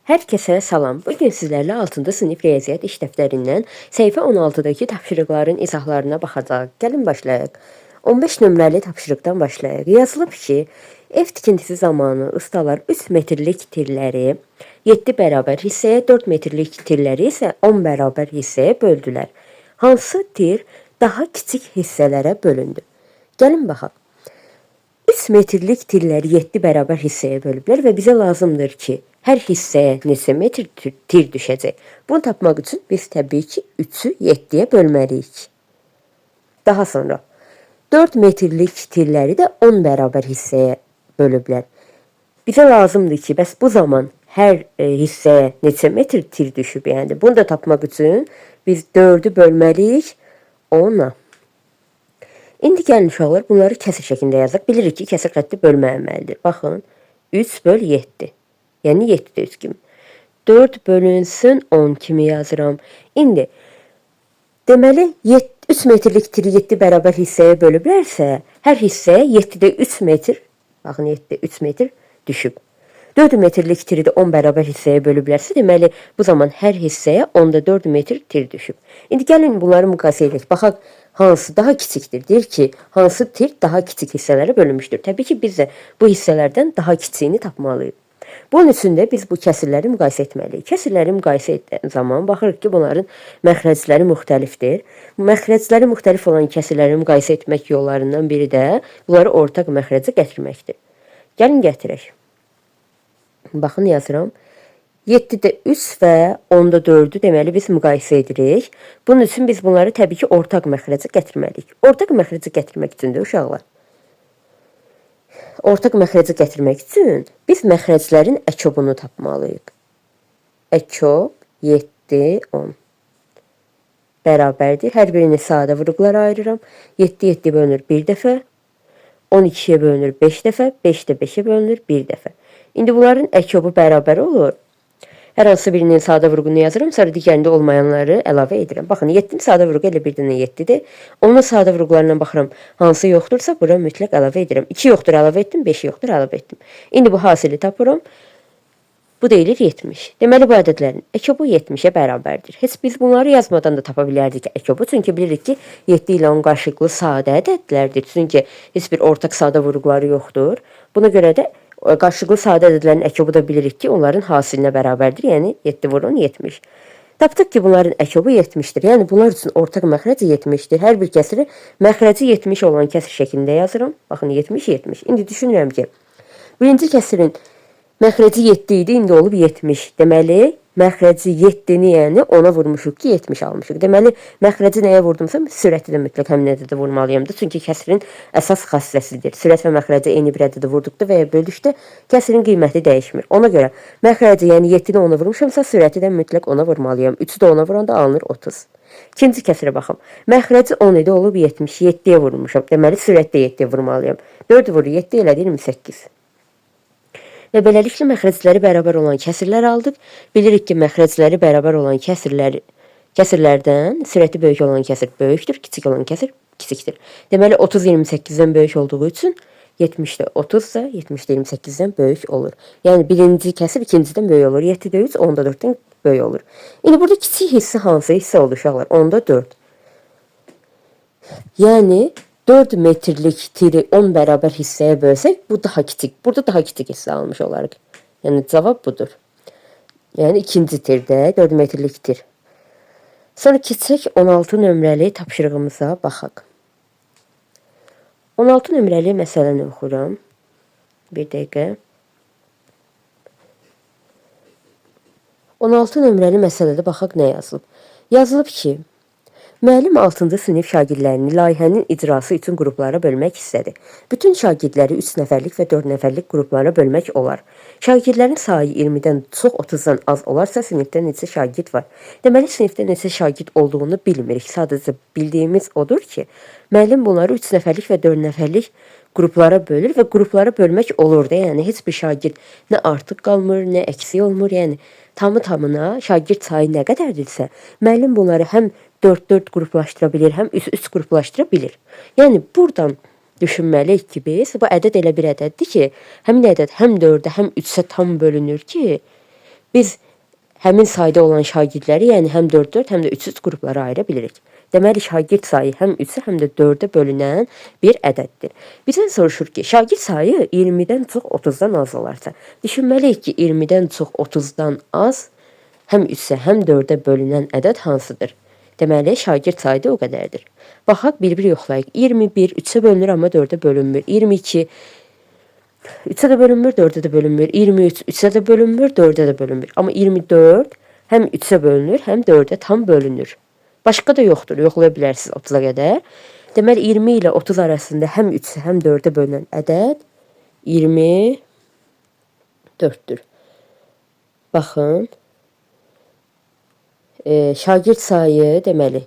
Herkese salam. Bugün sizlerle 6. sınıf riyaziyyat iş dəftərindən səhifə 16-dakı tapşırıqların izahlarına baxacaq. Gəlin başlayaq. 15 nömrəli tapşırıqdan başlayaq. Yazılıb ki, ev tikintisi zamanı ustalar 3 metrlik tirləri 7 bərabər hissəyə, 4 metrlik tirləri isə 10 bərabər hissəyə böldülər. Hansı tir daha kiçik hissələrə bölündü? Gəlin baxaq. 3 metrlik tirləri 7 bərabər hissəyə bölüblər və bizə lazımdır ki, hər hissəyə neçə metr tir düşəcək. Bunu tapmaq üçün biz təbii ki 3-ü 7-yə bölməliyik. Daha sonra 4 metrlik tirləri də 10 bərabər hissəyə bölüblər. Bizə lazımdır ki, bəs bu zaman hər hissəyə neçə metr tir düşüb? Yəni bunu da tapmaq üçün biz 4-ü bölməliyik 10-a. İndi gəlin uşaqlar, bunları kəsir şəklində yazaq. Bilirik ki, kəsir xətti bölmə əməlidir. Baxın, 3 böl 7. Yəni 7 də 3 kimi. 4 bölünsün 10 kimi yazıram. İndi, deməli, 3 metrlik tiri 7 bərabər hissəyə bölüblərsə, hər hissəyə 7-də 3 metr, baxın 7-də 3 metr düşüb. 4 metrlik tiri də 10 bərabər hissəyə bölüblərsə, deməli, bu zaman hər hissəyə 10-da 4 metr tir düşüb. İndi gəlin bunları müqayisə edək. Baxaq, hansı daha kiçikdir? Deyir ki, hansı tir daha kiçik hissələrə bölünmüşdür? Təbii ki, biz də bu hissələrdən daha kiçiyini tapmalıyıq. Bunun üçün də biz bu kəsirləri müqayisə etməliyik. Kəsirləri müqayisə etdiğin zaman baxırıq ki, bunların məxrəcləri müxtəlifdir. Məxrəcləri müxtəlif olan kəsirləri müqayisə etmək yollarından biri də bunları ortaq məxrəcə gətirməkdir. Gəlin gətirək. Baxın yazıram. 7-də 3 və 10-da 4-ü deməli biz müqayisə edirik. Bunun üçün biz bunları təbii ki, ortaq məxrəcə gətirməliyik. Ortaq məxrəcə gətirmək üçün də uşaqlar. Ortaq məxrəcə gətirmək üçün biz məxrəclərin əkobunu tapmalıyıq. Əkob 7, 10 bərabərdir. Hər birini sadə vurğulara ayırıram. 7 7 bölünür 1 dəfə. 12-yə bölünür 5 dəfə. 5 də 5-ə bölünür 1 dəfə. İndi bunların əkobu bərabər olur. Hər hansı birinin sadə vurğunu yazıram, sonra digərində olmayanları əlavə edirəm. Baxın, 7-nin sadə vurğu elə bir dənə 7-dir. Onun sadə vurğularından baxıram, hansı yoxdursa, bura mütləq əlavə edirəm. 2 yoxdur, əlavə etdim, 5 yoxdur, əlavə etdim. İndi bu hasili tapıram. Bu deyilir 70. Deməli, bu ədədlərin əkobu 70-ə bərabərdir. Heç biz bunları yazmadan da tapa bilərdik əkobu. Çünki bilirik ki, 7 ilə 10 qarşılıqlı sadə ədədlərdir. Çünki heç bir ortaq sadə vurğuları yoxdur. Buna görə də qarşılıqlı sadə ədədlərin əkobu da bilirik ki, onların hasilinə bərabərdir. Yəni 7 vurun 70. Tapdıq ki, bunların əkobu 70-dir. Yəni bunlar üçün ortaq məxrəci 70-dir. Hər bir kəsiri məxrəci 70 olan kəsir şəklində yazıram. Baxın 70 70. İndi düşünürəm ki, birinci kəsirin məxrəci 7 idi, indi olub 70. Deməli, məxrəci 7-ni yəni ona vurmuşuq ki, 70 almışıq. Deməli, məxrəci nəyə vurdumsa, sürəti də mütləq həmin ədədə vurmalıyam da. Çünki kəsirin əsas xassəsidir. Sürət və məxrəci eyni bir ədədə vurduqda və ya böldükdə kəsirin qiyməti dəyişmir. Ona görə məxrəci, yəni 7-ni ona vurmuşamsa, sürəti də mütləq ona vurmalıyam. 3-ü də ona vuranda alınır 30. İkinci kəsirə baxım. Məxrəci 10 idi, olub 70. 7-yə vurmuşam. Deməli, sürət də 7-yə vurmalıyam. 4 vurur 7 elədi 28. Və beləliklə məxrəcləri bərabər olan kəsirlər aldıq. Bilirik ki, məxrəcləri bərabər olan kəsirlərdən sürəti böyük olan kəsir böyükdür, kiçik olan kəsir kiçikdir. Deməli, 30 28-dən böyük olduğu üçün 70-də 30 da 70-də 28-dən böyük olur. Yəni, birinci kəsir ikincidən böyük olur. 7-də 3, 10-da 4-dən böyük olur. İndi burada kiçik hissə hansı hissə olur uşaqlar? 10-da 4. Yəni, 4 metrlik tiri 10 bərabər hissəyə bölsək, bu daha kiçik. Burada daha kiçik hissə almış olarıq. Yəni, cavab budur. Yəni, ikinci tirdə 4 metrlik tir. Sonra keçək 16 nömrəli tapşırığımıza baxaq. 16 nömrəli məsələni oxuram. Bir dəqiqə. 16 nömrəli məsələdə baxaq nə yazılıb. Yazılıb ki, müəllim 6-cı sinif şagirdlərini layihənin icrası üçün qruplara bölmək istədi. Bütün şagirdləri 3 nəfərlik və 4 nəfərlik qruplara bölmək olar. Şagirdlərin sayı 20-dən çox 30-dan az olarsa sinifdə neçə şagird var? Deməli, sinifdə neçə şagird olduğunu bilmirik. Sadəcə bildiyimiz odur ki, müəllim bunları 3 nəfərlik və 4 nəfərlik qruplara bölür və qruplara bölmək olur da. Yəni, heç bir şagird nə artıq qalmır, nə əksik olmur. Yəni, tamı-tamına şagird sayı nə qədərdirsə, müəllim bunları həm 4-4 qruplaşdıra bilir, həm 3-3 qruplaşdıra bilir. Yəni, buradan düşünməliyik ki, biz bu ədəd elə bir ədəddir ki, həmin ədəd həm 4-ə, həm 3-ə tam bölünür ki, Biz həmin sayda olan şagirdləri, yəni həm 4-4, həm də 3-3 qruplara ayıra bilirik. Deməli, şagird sayı həm 3-ə, həm də 4-ə bölünən bir ədəddir. Bizdən soruşur ki, şagird sayı 20-dən çox 30-dan az olarsa, düşünməliyik ki, 20-dən çox 30-dan az həm 3-ə, həm 4-ə bölünən ədəd hansıdır? Deməli, şagird sayı da o qədərdir. Baxaq, bir-bir yoxlayıq. 21 3-ə bölünür, amma 4-ə bölünmür. 22 3-ə də bölünmür, 4-ə də bölünmür. 23 3-ə də bölünmür, 4-ə də bölünmür. Amma 24 həm 3-ə bölünür, həm 4-ə tam bölünür. Başqa da yoxdur, yoxlaya bilərsiniz 30-a qədər. Deməli, 20 ilə 30 arasında həm 3-ə, həm 4-ə bölünən ədəd 24-dür. Baxın, şagird sayı deməli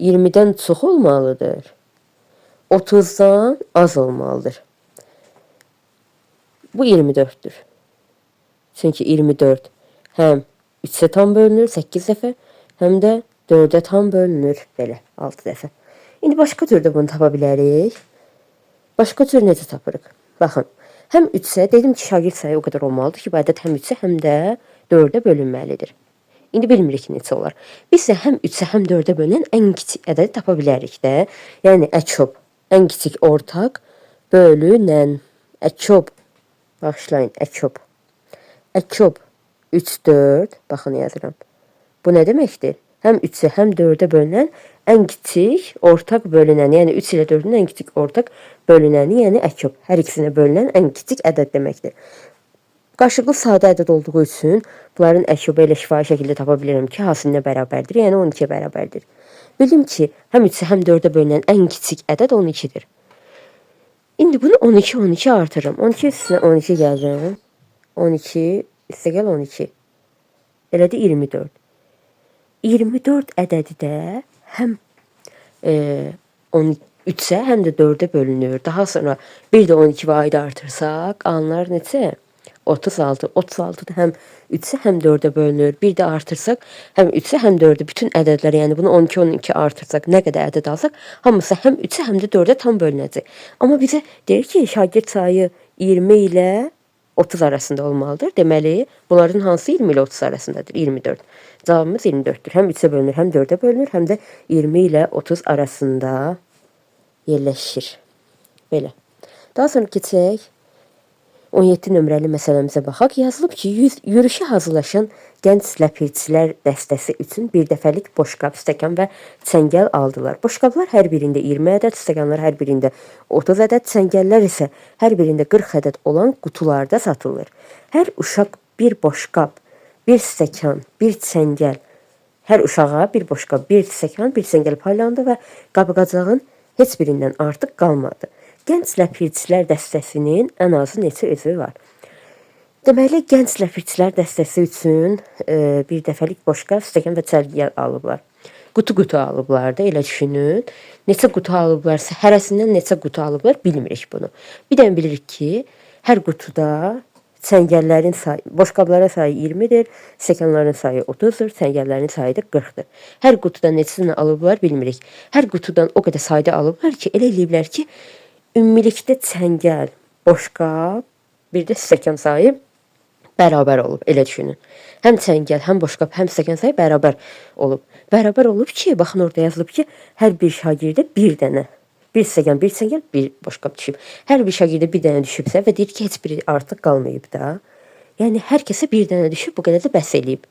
20-dən çox olmalıdır. 30-dan az olmalıdır. Bu 24'tür. Çünki 24 həm 3-ə tam bölünür 8 dəfə, həm də 4-ə tam bölünür belə 6 dəfə. İndi başqa türdə bunu tapa bilərik. Başqa tür necə tapırıq? Baxın, həm 3-ə dedim ki, şagird sayı o qədər olmalıdır ki, bu ədəd həm 3-ə, həm də 4-ə bölünməlidir. İndi bilmirik necə olar. Biz də həm 3-ə, həm 4-ə bölünən ən kiçik ədədi tapa bilərik də. Yəni əkyob ən kiçik ortaq bölünən. Əkyob, bağışlayın, əkyob. Əkyob 3, 4, baxın yazıram. Bu nə deməkdir? Həm 3-ə, həm 4-ə bölünən ən kiçik ortaq bölünən, yəni 3 ilə 4-ün ən kiçik ortaq bölünəni, yəni əkyob. Hər ikisinə bölünən ən kiçik ədəd deməkdir. Qarşılıqlı sadə ədəd olduğu üçün bunların əkyobu elə şifahi şəkildə tapa bilirəm ki, hasilına bərabərdir, yəni 12-yə bərabərdir. Bildim ki, həm 3-ə, həm 4-ə bölünən ən kiçik ədəd 12-dir. İndi bunu 12 artırırım. 12 üstünə 12 gəlirəm. 12 üstə gəl 12. Elədi 24. 24 ədədi də həm 3-ə, həm də 4-ə bölünür. Daha sonra bir də 12 və ayda artırsaq, alanlar neçə? 36. 36 da həm 3-ə, həm 4-ə bölünür. Bir də artırsaq, həm 3-ə, həm 4-ə bütün ədədlər, yəni bunu 12 artırsaq, nə qədər ədəd alsaq, hamısı həm 3-ə, həm də 4-ə tam bölünəcək. Amma bizə deyir ki, şagird sayı 20 ilə 30 arasında olmalıdır. Deməli, bunların hansı 20 ilə 30 arasındadır? 24. Cavabımız 24-dür. Həm 3-ə bölünür, həm 4-ə bölünür, həm də 20 ilə 30 arasında yerləşir. Belə. Daha sonra keçək 17 nömrəli məsələmizə baxaq. Yazılıb ki, yürüşə hazırlaşan gənc ləpirçilər dəstəsi üçün bir dəfəlik boşqab, stəkan və çəngəl aldılar. Boşqablar hər birində 20 ədəd, stəkanlar hər birində 30 ədəd, çəngəllər isə hər birində 40 ədəd olan qutularda satılır. Hər uşaq bir boşqab, bir stəkan, bir çəngəl, hər uşağa bir boşqab, bir stəkan, bir çəngəl paylandı və qab-qacağın heç birindən artıq qalmadı. Gənc ləpirçilər dəstəsinin ən azı neçə üzvü var? Deməli, gənc ləpirçilər dəstəsi üçün bir dəfəlik boşqab, stəkan və çəngəl alıblar. Qutu alıblar da, elə düşünün. Neçə qutu alıblarsa, hərəsindən neçə qutu alıblar, bilmirik bunu. Bir də bilirik ki, hər qutuda çəngəllərin sayı, boşqabların sayı 20-dir, stəkanların sayı 30-dur, çəngəllərin sayı da 40-dır. Hər qutudan neçəsini alıblar, bilmirik. Hər qutudan o qədər sayda alıblar ki, elə eləyiblər ki, ümumilikdə çəngəl, boşqab, bir də stəkan sayı bərabər olub, elə düşünün. Həm çəngəl, həm boşqab, həm stəkan sayı bərabər olub. Bərabər olub ki, baxın orada yazılıb ki, hər bir şagirdə bir dənə, bir stəkan, bir çəngəl, bir boşqab düşüb. Hər bir şagirdə bir dənə düşübsə və deyir ki, heç biri artıq qalmayıb da. Yəni, hər kəsə bir dənə düşüb, bu qədər də bəs eləyib.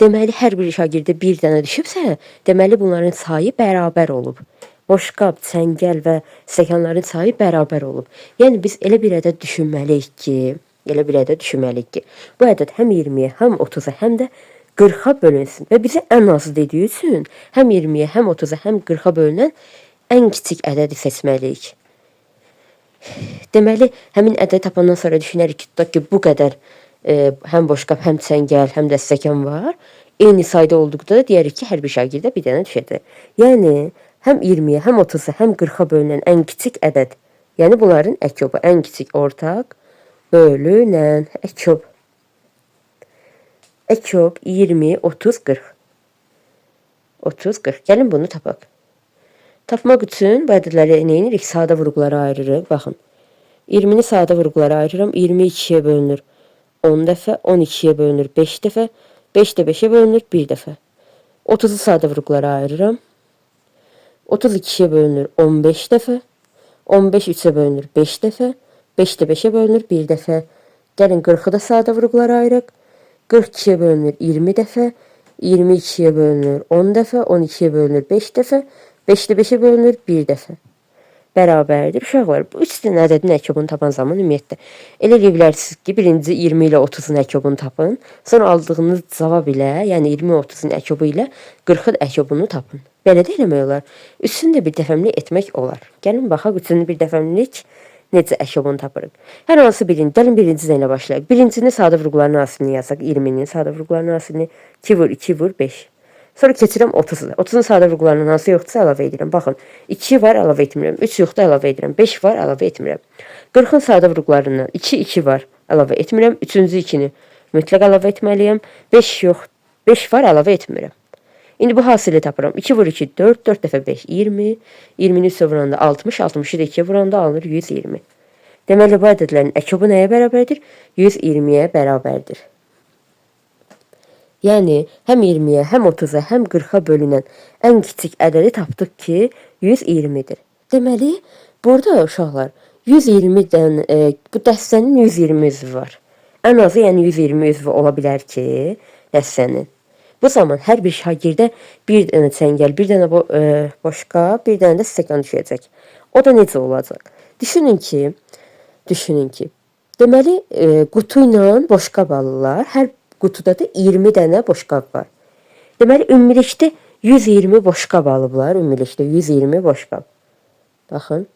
Deməli, hər bir şagirdə bir dənə düşübsə, deməli bunların sayı bərabər olub. Boşqab, çəngəl və stəkanların sayı bərabər olub. Yəni biz elə bir ədəd düşünməliyik ki, bu ədəd həm 20-yə, həm 30-a, həm də 40-a bölünsün. Və bizə ən azı dediyi üçün həm 20-yə, həm 30-a, həm 40-a bölünən ən kiçik ədədi seçməliyik. Deməli, həmin ədədi tapandan sonra düşünərik ki, tutaq ki, bu qədər həm boşqab, həm çəngəl, həm də stəkan var. Eyni sayda olduqda da deyərik ki, hər bir şagirdə bir dənə düşəcək. Yəni, həm 20-yə, həm 30-a, həm 40-a bölünən ən kiçik ədəd, yəni bunların əkyobu, ən kiçik ortaq bölünən əkyob. Əkyob 20, 30, 40. 30, 40. Gəlin bunu tapaq. Tapmaq üçün bu ədədləri nə edirik? Sadə vurğulara ayırırıq. Baxın. 20-ni sadə vurğulara ayırıram. 22-yə bölünür 10 dəfə, 12-yə bölünür 5 dəfə, 5 də 5-ə bölünür 1 dəfə. 30-u sadə vurğulara ayırıram. 32-yə bölünür 15 dəfə, 15 3-ə bölünür 5 dəfə, 5 də 5-ə bölünür 1 dəfə. Gəlin 40-ı da sadə vurğulara ayıraq. 42-yə bölünür 20 dəfə, 22-yə bölünür 10 dəfə, 12-yə bölünür 5 dəfə, 5 də 5-ə bölünür 1 dəfə. Bərabərdir. Uşaqlar, bu 3 dənə ədədin əkobunu tapan zaman ümumiyyətlə elə eləyə bilərsiniz ki, birinci 20 ilə 30-un əkobunu tapın. Sonra aldığınız cavab ilə, yəni 20-30-un əkobu ilə 40-ın əkobunu tapın. Belə də eləmək olar. Üçünü də bir dəfəmlik etmək olar. Gəlin baxaq üçünü bir dəfəmlik necə əkobunu tapırıq. Hər hansı birini, gəlin birinci ilə başlayaq. Birincini sadə vurğuların asilini yazaq. 20-nin sadə vurğuların asilini 2 vur 2 vur 5. Sonra keçirəm 30-u. 30-un sadə vurğularının hansı yoxdursa əlavə edirəm. Baxın, 2 var, əlavə etmirəm. 3 yoxdur, əlavə edirəm. 5 var, əlavə etmirəm. 40-ın sadə vurğularından 2 var, əlavə etmirəm. 3-cü 2-ni mütləq əlavə etməliyəm. 5 yox, 5 var, əlavə etmirəm. İndi bu hasili tapıram. 2 vur 2 4, 4 dəfə 5 20, 20-ni 3-ə vuranda 60, 60-ı da 2-yə vuranda alınır 120. Deməli bu ədədlərin əkobu nəyə bərabərdir? 120-yə bərabərdir. Yəni, həm 20-yə, həm 30-a, həm 40-a bölünən ən kiçik ədədi tapdıq ki, 120-dir. Deməli, burada uşaqlar, 120-dən, bu dəstənin 120 üzvü var. Ən azı, yəni 120 üzvü ola bilər ki, dəstənin. Bu zaman hər bir şagirdə bir dənə çəngəl, bir dənə boşqab, bir dənə də stəkan düşəcək. O da necə olacaq? Düşünün ki, deməli, qutu ilə boşqab alırlar. Hər qutuda da 20 dənə boşqab var. Deməli, ümumilikdə 120 boşqab alıblar. Ümumilikdə 120 boşqab. Baxın,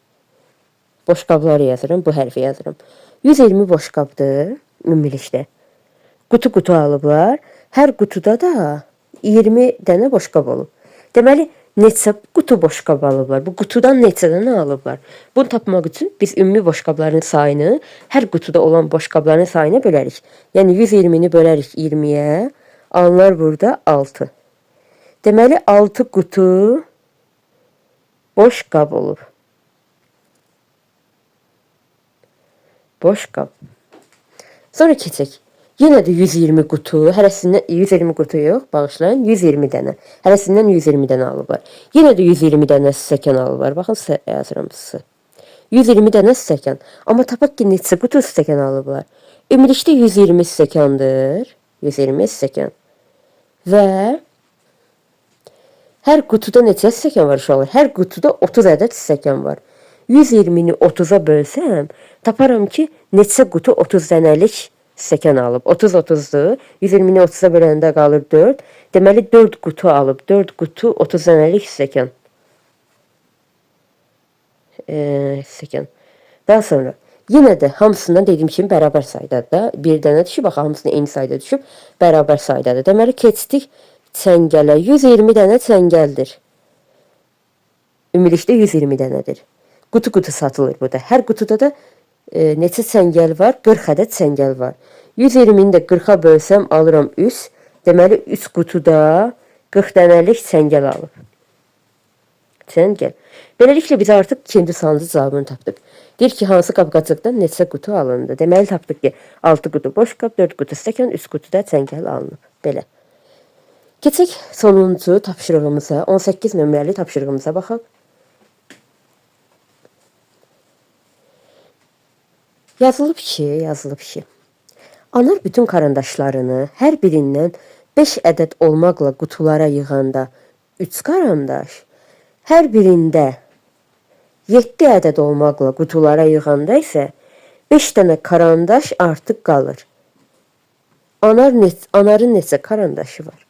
boşqabları yazıram, bu hərfi yazıram. 120 boşqabdır ümumilikdə. Qutu alıblar. Hər qutuda da 20 dənə boşqab olub. Deməli, neçə qutu boşqab alıblar? Bu qutudan neçə dənə alıblar? Bunu tapmaq üçün biz ümumi boşqabların sayını hər qutuda olan boşqabların sayına bölərik. Yəni 120-ni bölərik 20-yə, alınır burada 6. Deməli 6 qutu boşqab olur. Boşqab. Sonra keçək. Yenə də 120 qutu, hərəsindən 120 qutu yox, bağışlayın, 120 dənə. Hərəsindən 120 dənə alıblar. Yenə də 120 dənə stəkan alıblar. Baxın, yazıram sizə. 120 dənə stəkan. Amma tapaq ki, neçə qutu stəkan alıblar. Ümumilikdə 120 stəkandır. 120 stəkan. Və hər qutuda neçə stəkan var uşaqlar? Hər qutuda 30 ədəd stəkan var. 120-ni 30-a bölsəm, taparam ki, neçə qutu 30 dənəlik stəkan alıb. 30-30-dur. 120-ni 30-a böləndə qalır 4. Deməli, 4 qutu alıb. 4 qutu 30 dənəlik stəkan. Daha sonra, yenə də hamısından dediyim kimi bərabər saydadır da. Bir dənə düşüb, bax, hamısına eyni sayda düşüb, bərabər saydadır. Deməli, keçdik çəngələ. 120 dənə çəngəldir. Ümumilikdə 120 dənədir. Qutu satılır burada. Hər qutuda da neçə çəngəl var? 40 ədəd çəngəl var. 120-ni də 40-a bölsəm alıram 3. Deməli 3 qutuda 40 dənəlik çəngəl alıb. Çəngəl. Beləliklə biz artıq ikinci sualın cavabını tapdıq. Deyir ki, hansı qab-qacıqdan neçə qutu alındı? Deməli tapdıq ki, 6 qutu boşqab, 4 qutu stəkan, 3 qutuda çəngəl alınıb. Belə. Keçək sonuncu tapşırığımıza, 18 nömrəli tapşırığımıza baxaq. Yazılıb ki, Anar bütün karandaşlarını hər birindən 5 ədəd olmaqla qutulara yığanda 3 karandaş, hər birində 7 ədəd olmaqla qutulara yığanda isə 5 dənə karandaş artıq qalır. Anarın neçə karandaşı var?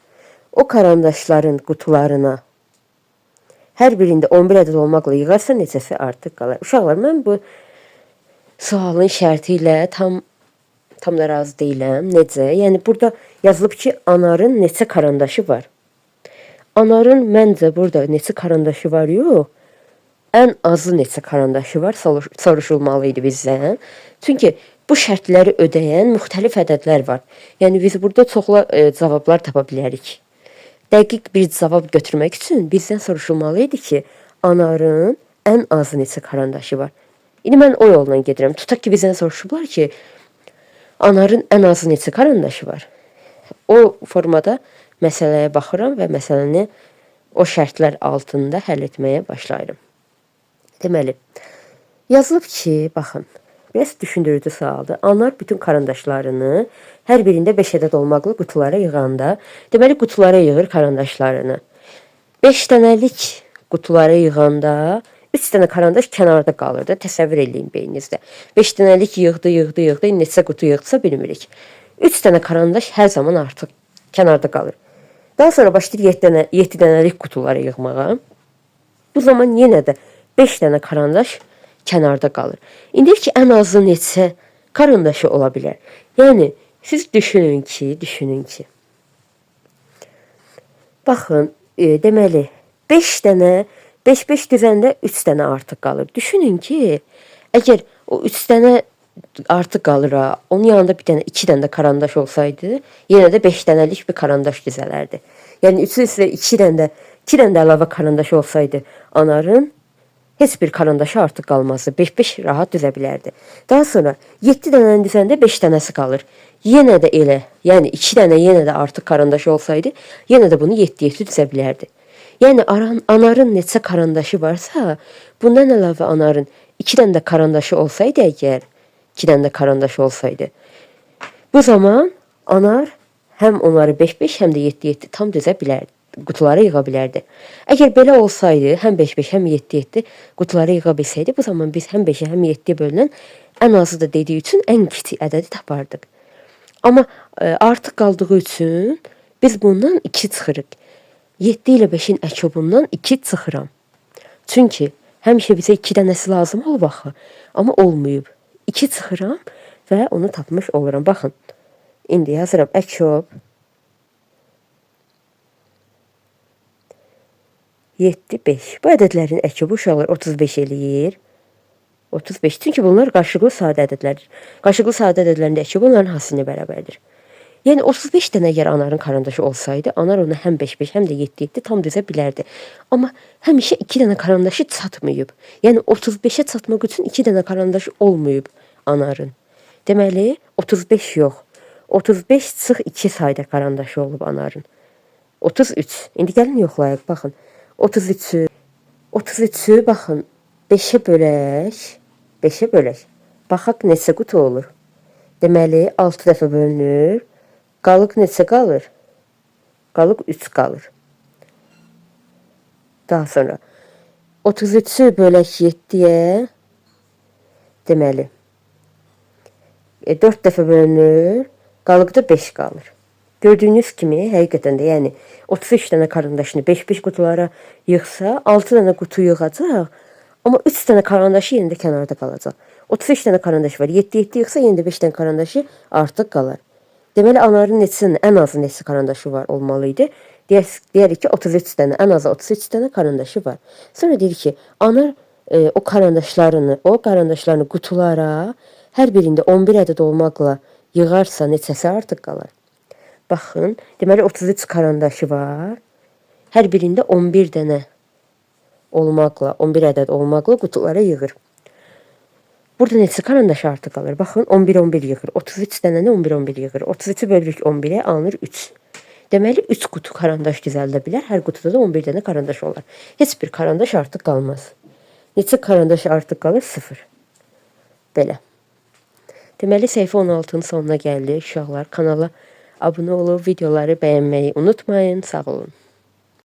O karandaşların qutularına hər birində 11 ədəd olmaqla yığarsa neçəsi artıq qalır? Uşaqlar, mən bu sualın şərti ilə tam da razı deyiləm. Necə? Yəni burada yazılıb ki, Anarın neçə karandaşı var? Anarın məncə burada neçə karandaşı var yox, ən azı neçə karandaşı var soruşulmalı idi bizdən. Çünki bu şərtləri ödəyən müxtəlif ədədlər var. Yəni biz burada çoxlu cavablar tapa bilərik. Dəqiq bir cavab götürmək üçün bizdən soruşulmalı idi ki, Anarın ən azı neçə karandaşı var? İndi mən o yolla gedirəm. Tutaq ki, bizdən soruşublar ki, Anarın ən azı neçə karandaşı var? O formada məsələyə baxıram və məsələni o şərtlər altında həll etməyə başlayıram. Deməli, yazılıb ki, baxın, biraz düşündürücü sualdır. Anar bütün karandaşlarını hər birində 5 ədəd olmaqlı qutulara yığanda, deməli qutulara yığır karandaşlarını. 5 dənəlik qutulara yığanda 3 dənə karandaş kənarda qalır da, təsəvvür eləyin beyninizdə. 5 dənəlik yığdı, neçə qutu yığdısa bilmirik. 3 dənə karandaş hər zaman artıq kənarda qalır. Daha sonra başlayır 7 dənəlik qutulara yığmağa. Bu zaman yenə də 5 dənə karandaş kənarda qalır. İndi ki, ən azı neçə karandaşı ola bilər? Yəni, siz düşünün ki, baxın, deməli, 5 dənə, 5-5 düzəndə 3 dənə artıq qalır. Düşünün ki, əgər o 3 dənə artıq qalır, onun yanında bir dənə, 2 dənə də karandaş olsaydı, yenə də 5 dənəlik bir karandaş düzələrdi. Yəni, üstə 2 dənə də əlavə karandaş olsaydı, anarın heç bir karandaşı artıq qalmazdı. 5-5 rahat düzə bilərdi. Daha sonra 7 dənənin düzəndə 5 dənəsi qalır. Yenə də elə, yəni 2 dənə yenə də artıq karandaşı olsaydı, yenə də bunu 7-7 düzə bilərdi. Yəni anarın neçə karandaşı varsa, bundan əlavə anarın 2 dənə də karandaşı olsaydı əgər, 2 dənə də karandaşı olsaydı, bu zaman anar həm onları 5-5, həm də 7-7 tam düzə bilərdi. Qutulara yığa bilərdi. Əgər belə olsaydı, həm 5-5, həm 7-7 qutulara yığa bilsəydi, bu zaman biz həm 5-ə, həm 7-yə bölünən ən azı da dediyi üçün ən kiçik ədədi tapardıq. Amma artıq qaldığı üçün biz bundan 2 çıxırıq. 7 ilə 5-in əkobundan 2 çıxıram. Çünki həmişə bizə 2 dənəsi lazım olub axı, amma olmayıb. 2 çıxıram və onu tapmış oluram. Baxın, indi yazıram əkob 7, 5. Bu ədədlərin əkobu uşaqlar 35 eləyir. 35. Çünki bunlar qarşılıqlı sadə ədədlərdir. Qarşılıqlı sadə ədədlərin əkobu onların hasilinə bərabərdir. Yəni 35 dənə əgər anarın karandaşı olsaydı, anar onu həm 5-5, həm də 7-7 tam düzə bilərdi. Amma həmişə 2 dənə karandaşı çatmayıb. Yəni 35-ə çatmaq üçün 2 dənə karandaşı olmayıb anarın. Deməli 35 yox. 35 çıx 2 sayda karandaşı olub anarın. 33. İndi gəlin yoxlayaq, baxın. 33'ü baxın 5'ə bölək. 5'ə bölək. Baxaq neçə qutu olur. Deməli 6 dəfə bölünür. Qalıq neçə qalır? Qalıq 3 qalır. Daha sonra 33'ü bölək 7'yə. Deməli 4 dəfə bölünür. Qalıqda 5 qalır. Gördüyünüz kimi, həqiqətən də, yəni 33 dənə karandaşını 5-5 qutulara yığsa, 6 dənə qutu yığacaq, amma 3 dənə karandaşı yenə də kənarda qalacaq. 33 dənə karandaş var, 7-7 yığsa, yenə də 5 dənə karandaşı artıq qalar. Deməli, anarın neçəsinin ən azı neçə karandaşı var olmalıydı? Deyərik ki, 33 dənə, ən azı 33 dənə karandaşı var. Sonra deyir ki, anar o karandaşlarını qutulara hər birində 11 ədəd olmaqla yığarsa neçəsi artıq qalar? Baxın, deməli 33 karandaşı var. Hər birində 11 dənə olmaqla, 11 ədəd olmaqla qutulara yığır. Burada neçə karandaş artıq qalır? Baxın, 11-11 yığır. 33 dənəni 11-11 yığır. 33-ü bölürük 11-ə, alınır 3. Deməli 3 qutu karandaş düzəldə bilər. Hər qutuda da 11 dənə karandaş olar. Heç bir karandaş artıq qalmaz. Neçə karandaş artıq qalır? 0. Belə. Deməli, səhifə 16-nın sonuna gəldik. Uşaqlar, kanala abunə olub videoları bəyənməyi unutmayın. Sağ olun.